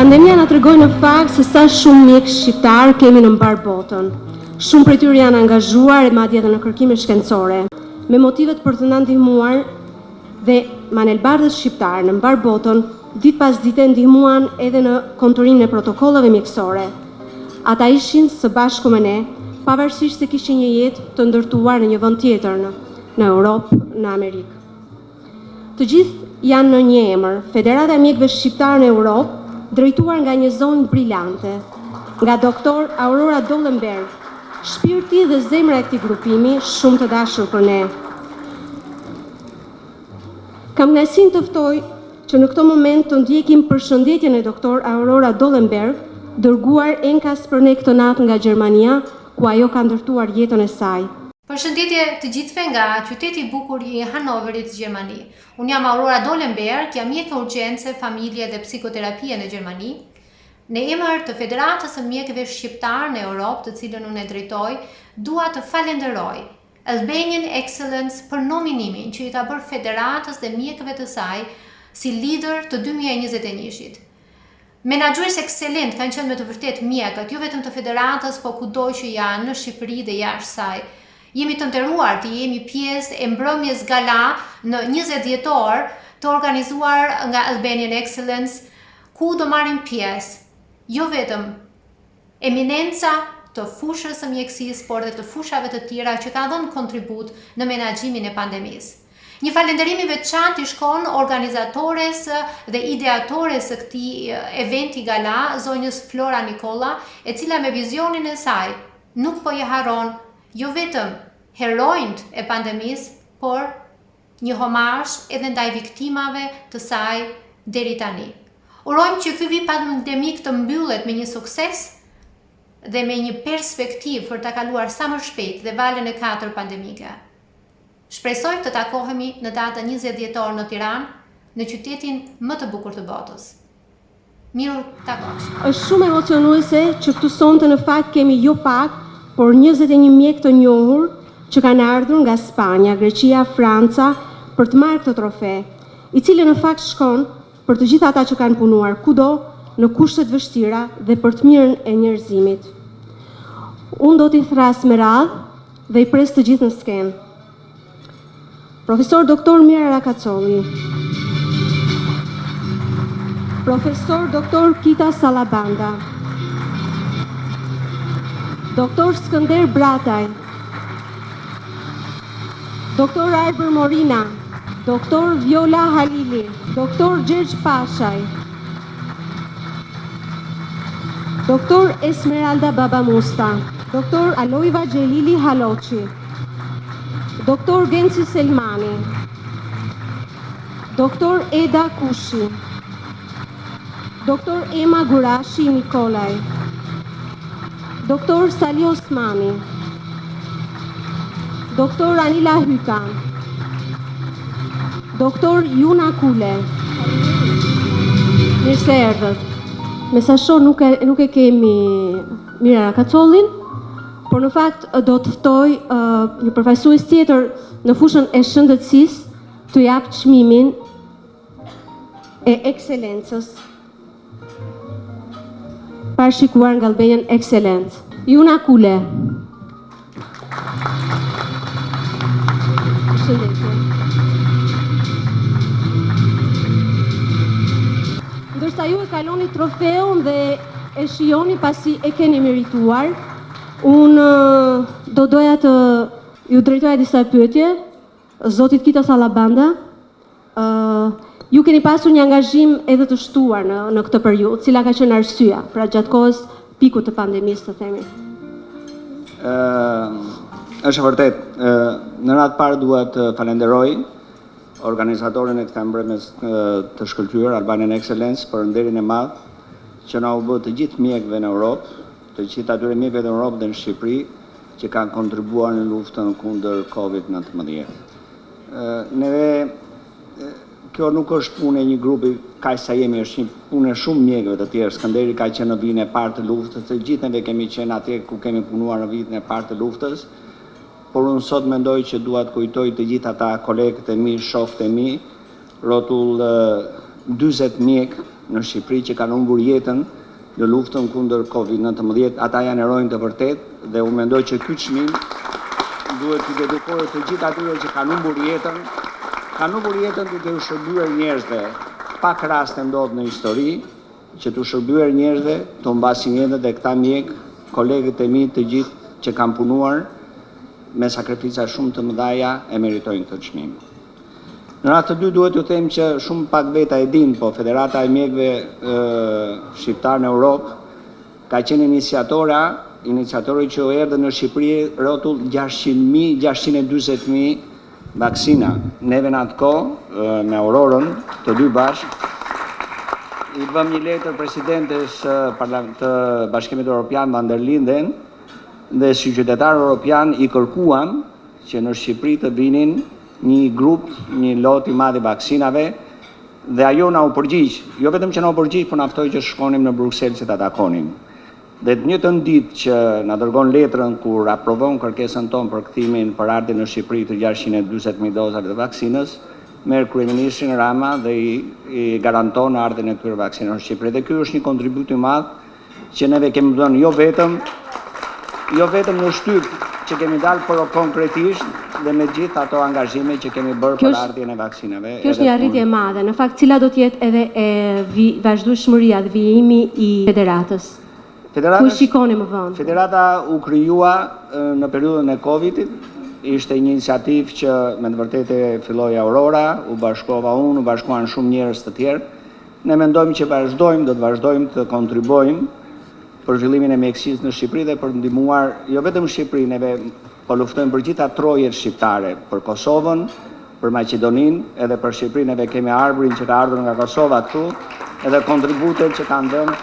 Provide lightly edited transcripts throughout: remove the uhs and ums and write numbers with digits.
Pandemia na tregoi në fakt se sa shumë mjek shqiptar kemi në mbar botën. Shumë prej tyre janë angazhuar e madje edhe në kërkime shkencore, me motivet për të na ndihmuar dhe manelbardhët shqiptar në mbar botën ditë pas dite ndihmuan edhe në konturinë e protokollave mjekësore. Ata ishin së bashku me ne, pavarësisht se kishin një jetë të ndërtuar në një vend tjetër, në Europë, në Amerikë. Të gjithë janë në një emër, Federata e Mjekëve Shqiptar në Europë, drejtuar nga një zonë brillante, nga doktor Aurora Dollenberg, shpirti dhe zemra e këtij grupimi, shumë të dashur për ne. Kam kënaqësinë të ftoj që në këtë moment të ndjekim përshëndetjen e doktor Aurora Dollenberg, dërguar enkas për ne këtë natë nga Gjermania, ku ajo ka ndërtuar jetën e saj. Përshëndetje të gjithëve nga qyteti i bukur i Hanoverit, Gjermani. Unë jam Aurora Dollenberg, jam mjek urgjence, familje dhe psikoterapie në Gjermani. Në emër të Federatës së Mjekëve Shqiptar në Europë, të cilën unë e drejtoj, dua të falenderoj Albanian Excellence për nominimin që i ka bërë Federatës dhe mjekëve të saj si lider të 2021-shit. Menaxhues ekselent kanë qenë me të vërtet mjekët, jo vetëm të Federatës, po kudo që janë në Shqipëri dhe jashtë saj. Jemi të nderuar të jemi pjesë e mbrëmjes gala në 20 dhjetor të organizuar nga Albanian Excellence, ku do marrin pjesë jo vetëm eminenca të fushës së mjekësisë, por dhe të fushave të tjera që kanë dhënë kontribut në menaxhimin e pandemisë. Një falënderim i veçantë i shkon organizatores dhe ideatores së këtij eventi gala, zonjës Flora Nikolla, e cila me vizionin e saj nuk po i haron jo vetëm heronjt e pandemisë, por një homazh edhe ndaj viktimave të saj deri tani. Urojmë që ky vit pandemik të mbyllet me një sukses dhe me një perspektivë për ta kaluar sa më shpejt dhe valën e 4 pandemike. Shpresoj të takohemi në datën 20 dhjetor në Tiranë, në qytetin më të bukur të botës. Miru takosh. Është shumë emocionuese që këtu sonte në fakt kemi jo pak, por 21 mjek të njohur që kanë ardhur nga Spanja, Greqia, Franca për të marrë këtë trofe, i cili në fakt shkon për të gjithë ata që kanë punuar kudo në kushte të vështira dhe për të mirën e njerëzimit. Unë do t'i thras me radhë dhe i pres të gjithë në skenë. Profesor Dr. Mira Rakacolli, Profesor Dr. Kita Salabanda, Dr. Skënder Brataj, Dr. Arber Morina, Dr. Viola Halili, Dr. Gjergj Pashaj, Dr. Esmeralda Babamusta, Dr. Alojva Gjelili Haloqi, Dr. Genci Selmani, Dr. Eda Kushi, Dr. Ema Gurashi Nikolaj, Dr. Sali Osmani, Dr. Anila Hykan, Dr. Juna Kule. Mirë se erdhët. Me sa shoh nuk e kemi Mira Rakacollin, por në fakt do të ftoj një përfaqësues tjetër në fushën e shëndetësisë të jap çmimin e ekselencës parashikuar nga Albanian Excellence. Juna Kule. Ndërsa ju e kaloni trofeun dhe e shijoni pasi e keni merituar, unë do doja të ju drejtoja disa pyetje, zotit Kita Salabanda. Ju keni pasur një angazhim edhe të shtuar në këtë periudhë, cila ka qenë arsyeja pra gjatë kohës pikut të pandemisë, të themi. Është vërtet, në radhë parë dua të falenderoj organizatorin e këtij mbrëmjes të shkëlqyer, Albanian Excellence, për nderin e madh që na u bë të gjithë mjekëve në Europë, të gjithë atyre mjekëve në Europë dhe në Shqipëri që kanë kontribuar në luftën kundër COVID-19. Neve kjo nuk është punë e një grupi kaq sa jemi, është një punë e shumë mjekëve të tjerë. Skënderi ka qenë në vitin e parë të luftës, të gjithë neve kemi qenë atje ku kemi punuar në vitin e parë të luftës, por unë sot mendoj që dua të kujtoj të gjithë ata kolegët e mi, shokët e mi, rrotull 40 mjek në Shqipëri që kanë humbur jetën në luftën kundër Covid-19, ata janë heronj të vërtet dhe unë mendoj që ky çmim duhet të dedikohet të gjithë atyre që kanë humbur jetën duke u shërbyer njerëzve. Pak raste ndodh në histori që të shërbyer njerëzve të mbasin jetën dhe këta mjek, kolegët e mi të gjithë që kanë punuar me sakrifica shumë të mëdha e meritojnë këtë çmim. Në radhë të dy duhet t'ju them që shumë pak veta e din, po Federata e Mjekëve Shqiptar në Europë ka qenë iniciatori që u erdhën në Shqipëri rrotull 600.000, 640.000 vaksina. Neve në atë kohë me Aurorën të dy bashkë i bëm një letër presidentes të Bashkimit Evropian van der Linden dhe si qytetar europian i kërkuam që në Shqipëri të vinin një grup, një lot i madh i vaksinave dhe ajo na u përgjigj. Jo vetëm që na u përgjigj, por na ftoi që shkonim në Bruksel që ta takonim. Dhe të njëjtën ditë që na dërgon letrën kur aprovon kërkesën tonë për kthimin për ardhin në Shqipëri të 640.000 dozave të vaksinës, merr kryeministrin Rama dhe i garanton ardhin e këtyre vaksinave në Shqipëri. Dhe ky është një kontribut i madh që neve kemi dhënë jo vetëm në shtyp që kemi dalë për konkretisht dhe me gjithë ato angazhime që kemi bërë për ardhjen e vaksinave. Kjo është një arritje e madhe. Në fakt, cila do të jetë edhe vazhdueshmëria dhe vijimi i Federatës? Ku shikoni më vonë? Federata u krijua në periudhën e Covidit. Ishte një iniciativë që me të vërtetë filloi Aurora, u bashkova unë, u bashkuan shumë njerëz të tjerë. Ne mendojmë që do të vazhdojmë të kontribuojmë për zhvillimin e mjekësisë në Shqipëri dhe për ndihmuar jo vetëm Shqipërinë, neve po luftojmë për gjitha trojet shqiptare, për Kosovën, për Maqedoninë, edhe për Shqipërinë. Neve kemi arbrin që ka ardhur nga Kosova këtu, edhe kontributet që kanë dhënë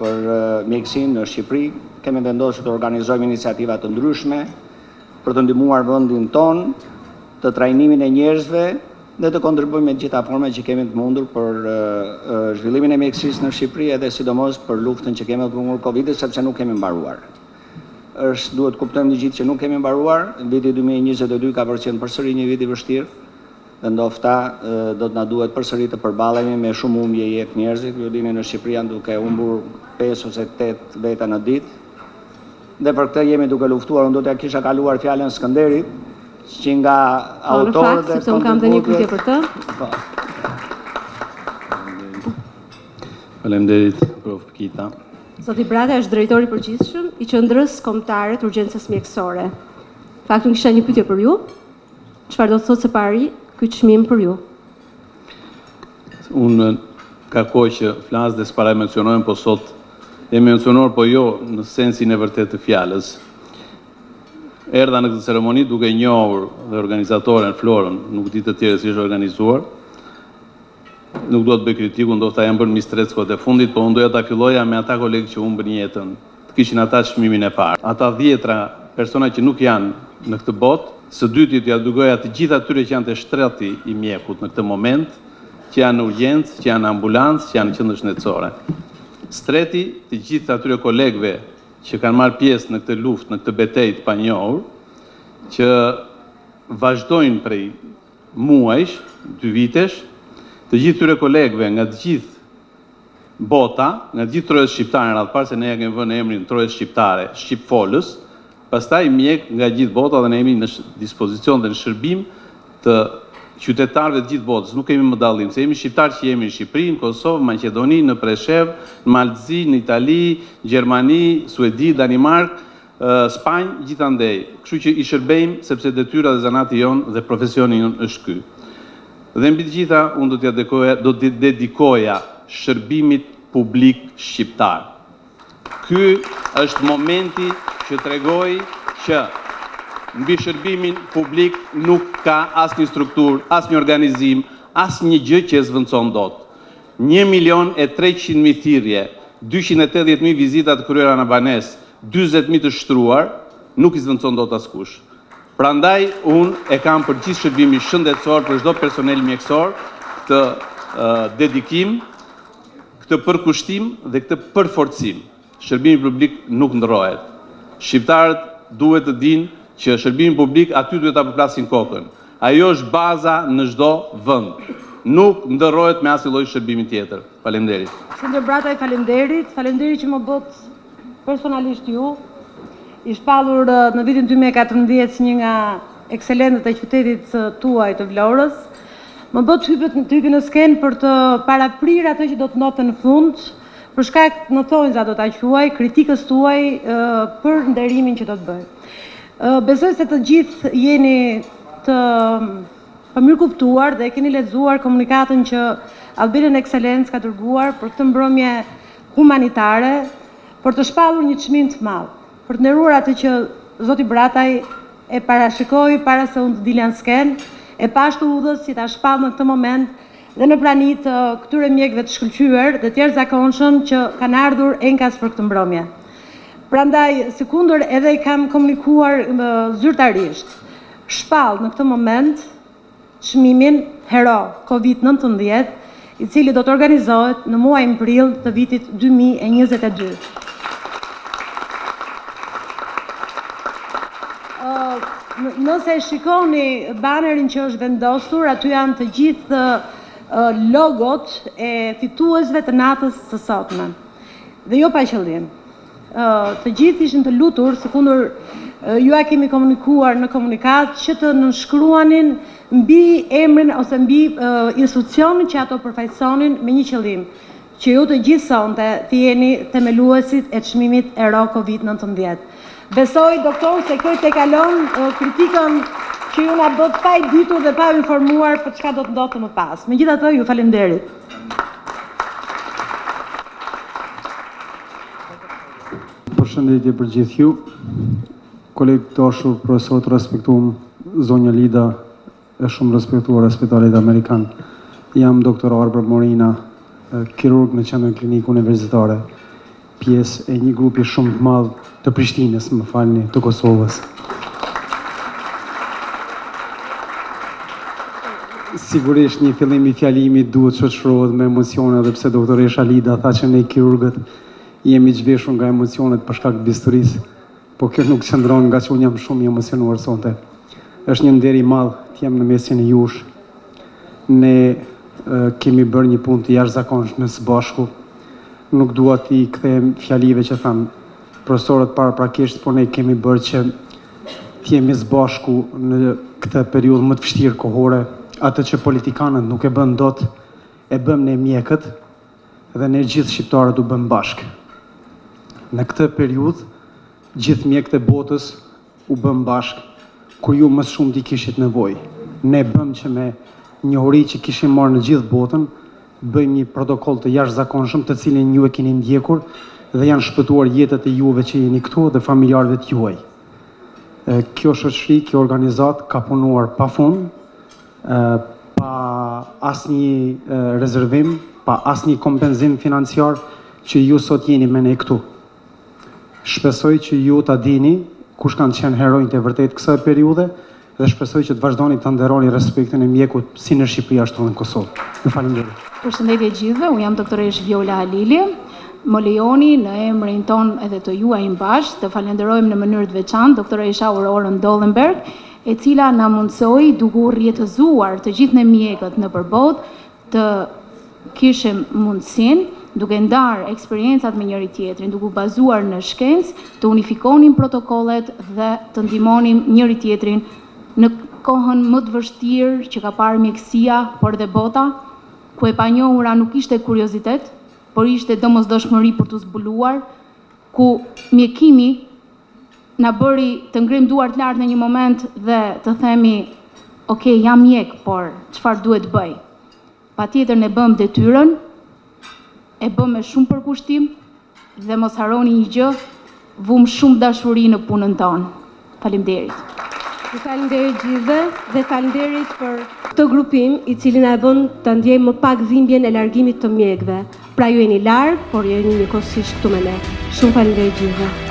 për mjekësinë në Shqipëri. Kemi vendosur të organizojmë iniciativa të ndryshme për të ndihmuar vendin ton, të trajnimin e njerëzve dhe të kontribuojmë me gjitha forma që kemi të mundur për zhvillimin e mjekësisë në Shqipëri edhe sidomos për luftën që kemi kundër Covidit, sepse nuk kemi mbaruar. Duhet kuptojmë të gjithë që nuk kemi mbaruar. Viti 2022 ka qenë përsëri një vit i vështirë dhe ndoshta do të na duhet përsëri të përballemi me shumë humbje jetë njerëzit. Ju dini në Shqipëri janë duke humbur 5 ose 8 veta në ditë. Dhe për këtë jemi duke luftuar. Unë do t'ja kisha kaluar fjalën Skënderit, që nga autorët dhe sepse unë kam dhe një pyetje për të. Faleminderit, Prof. Kita. Zoti Brata është drejtori i përgjithshëm i Qendrës Kombëtare të Urgjencës Mjekësore. Faktu kisha një pyetje për ju. Çfarë do të thotë së pari ky çmim për ju? Unë ka kohë që flas dhe s'para mencionojmë, po sot e mencionor, po jo në sensin e vërtet të fjalës. Erdha në këtë ceremoni duke njohur dhe organizatoren Florën, nuk di të tjerë si është organizuar. Nuk do të bëj kritiku, ndoshta janë bërë mistreckot e fundit, po unë doja ta filloja me ata kolegë që humbën jetën, të kishin ata çmimin e parë. Ata 10 persona që nuk janë në këtë botë, së dyti t'ia dugoja të gjithë atyre që janë të shtrati i mjekut në këtë moment, që janë në urgjencë, që janë në ambulancë, që janë në qendër shëndetësore. Së treti, të gjithë atyre kolegëve që kanë marrë pjesë në këtë luftë, në këtë betejë të panjohur, që vazhdojnë prej muajsh, 2 vitesh, të gjithë këtyre kolegëve nga të gjithë bota, nga të gjithë trojet shqiptare, në radhë parë se ne ja kemi vënë emrin trojet shqiptare, Shqipfolës, pastaj mjek nga gjithë bota dhe ne jemi në dispozicion dhe në shërbim të qytetarëve të gjithë botës. Nuk kemi më dallim, se jemi shqiptarë që jemi në Shqipëri, në Kosovë, Maqedoni, në Preshev, në Maltëzi, në Itali, Gjermani, Suedi, Danimark, Spanjë, gjithandej. Kështu që i shërbejmë sepse detyra dhe zanati jonë dhe profesioni jonë është ky. Dhe mbi të gjitha, unë do t'i dedikoja shërbimit publik shqiptar. Ky është momenti që tregoj që mbi shërbimin publik nuk ka asnjë strukturë, asnjë organizim, asnjë gjë që e zvendçon dot. 1.300.000 thirrje, 280.000 vizita të kryera në banesë, 40.000 të shtruar, nuk i zvendçon dot askush. Prandaj unë e kam për gjithë shërbimin shëndetësor, për çdo personel mjekësor, këtë dedikim, këtë përkushtim dhe këtë përforcim. Shërbimi publik nuk ndrohet. Shqiptarët duhet të dinë që shërbimi publik aty duhet ta përplasin kokën. Ajo është baza në çdo vend. nuk ndërrohet me asnjë lloj shërbimi tjetër. Faleminderit. Shëndër Brataj, falenderit që më bot personalisht ju. I shpallur në vitin 2014 si një nga ekselentët e qytetit tuaj të Vlorës. Më bot të hypi në skenë për të paraprir atë që do të ndodhte në fund, për shkak në thonjza do ta quaj, kritikës tuaj për nderimin që do të bëj. Besoj se të gjithë jeni të mirëkuptuar dhe keni lexuar komunikatën që Albanian Excellence ka dërguar për këtë mbrëmje humanitare, për të shpallur një çmim të madh, për të nderuar atë që zoti Brataj e parashikoi para se unë të dilja në skenë, e pashtu udhës si ta shpall në këtë moment dhe në pranit këtyre mjekëve të shkëlqyer dhe të jashtëzakonshëm që kanë ardhur enkas për këtë mbrëmje. Prandaj, sikundër edhe i kam komunikuar zyrtarisht, shpall në këtë moment çmimin Hero COVID-19, i cili do të organizohet në muajin prill të vitit 2022. Nëse shikoni banerin që është vendosur, aty janë të gjithë logot e fituesve të natës së sotme. Dhe jo pa qëllim. Të gjithë ishin të lutur, sekundër ju a kemi komunikuar në komunikat, që të nënshkruanin mbi emrin ose mbi instruksionin që ato përfaqësonin me një qëllim, që ju të gjithë sonte të jeni themeluesit e çmimit Hero COVID-19. Besoj, doktor, se kjo të kalon kritikën që ju nga bët pa i ditur dhe pa informuar për çka do të ndodhte më pas. Megjithatë, ju falenderit. Përshëndetje për gjithë ju. Kolegë të dashur, profesor të respektuar, zonja Lida, e shumë respektuar e Spitalit Amerikan. Jam doktor Arbër Morina, kirurg në qendrën klinikë universitare, pjesë e një grupi shumë të madh të Prishtinës, më falni, të Kosovës. Sigurisht një fillim i fjalimit duhet shoqërohet me emocione, dhe pse doktoresha Lida tha që ne kirurgët jemi zhveshur nga emocionet për shkak të bisturisë, po kjo nuk qëndron nga që unë jam shumë i emocionuar sonte. Është një nder i madh të jem në mesin e jush. Ne kemi bërë një punë të jashtëzakonshme së bashku. Nuk dua t'i kthehem fjalive që thanë profesorët paraprakisht, por ne kemi bërë që t'jemi së bashku në këtë periudhë më të vështirë kohore. Atë që politikanët nuk e bën dot, e bëm ne mjekët dhe ne gjithë shqiptarët u bëm bashkë. Në këtë periudhë, gjithë mjekët e botës u bëm bashkë, kur ju më shumë t'i kishit nevojë. Ne bëm që me njohuri që kishim marrë në gjithë botën, bëjmë një protokoll të jashtëzakonshëm, të cilin ju e keni ndjekur dhe janë shpëtuar jetët e juve që jeni këtu dhe familjarëve të juaj. Kjo shoqëri, kjo organizat ka punuar pafund, pa asnjë rezervim, pa asnjë kompenzim financiar, që ju sot jeni me ne këtu. Shpresoj që ju ta dini kush kanë qenë heronjtë e vërtet kësaj periudhe dhe shpresoj që të vazhdoni të nderoni respektin e mjekut si në Shqipëri ashtu edhe në Kosovë. Ju falenderoj. Përshëndetje gjithëve, unë jam doktoresh Viola Halili. Më lejoni në emrin ton edhe të juaj bashkë të falenderojmë në mënyrë të veçantë doktoresha Aurorën Dollenberg, e cila na mundsoi duke u rjetëzuar të gjithë ne mjekët në përbot të kishim mundësinë duke ndarë eksperiencat me njëri tjetrin, duke u bazuar në shkencë, të unifikonim protokollet dhe të ndihmonim njëri tjetrin në kohën më të vështirë që ka parë mjekësia, por dhe bota, ku e panjohura nuk ishte kuriozitet, por ishte domosdoshmëri për të zbuluar, ku mjekimi na bëri të ngrim duart lart në një moment dhe të themi, ok, jam mjek, por çfarë duhet bëj? Patjetër ne bëm detyrën, e bëm me shumë përkushtim dhe mos harroni një gjë, vum shumë dashuri në punën tonë. Faleminderit. Ju falenderit gjithëve dhe falenderit për këtë grupim i cili na e bën të ndjejmë më pak dhimbjen e largimit të mjekëve. Pra ju jeni larg, por jeni njëkohësisht këtu me ne. Shumë falenderit gjithëve.